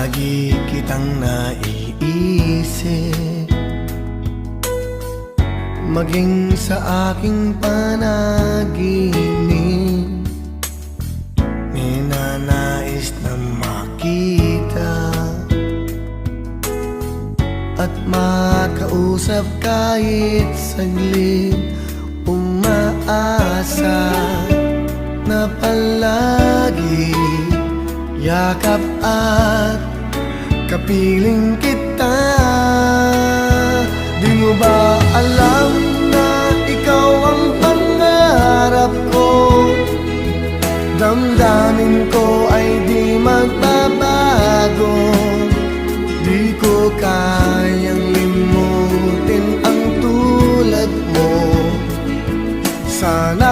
Lagi kitang naiisip, maging sa aking panaginip. Ninanais na makita at makausap kahit saglit. Umaasa na palagi yakap at kapiling kita. Di mo ba alam na ikaw ang pangarap ko? Damdamin ko ay di magbabago. Di ko kayang limutin ang tulad mo. Sana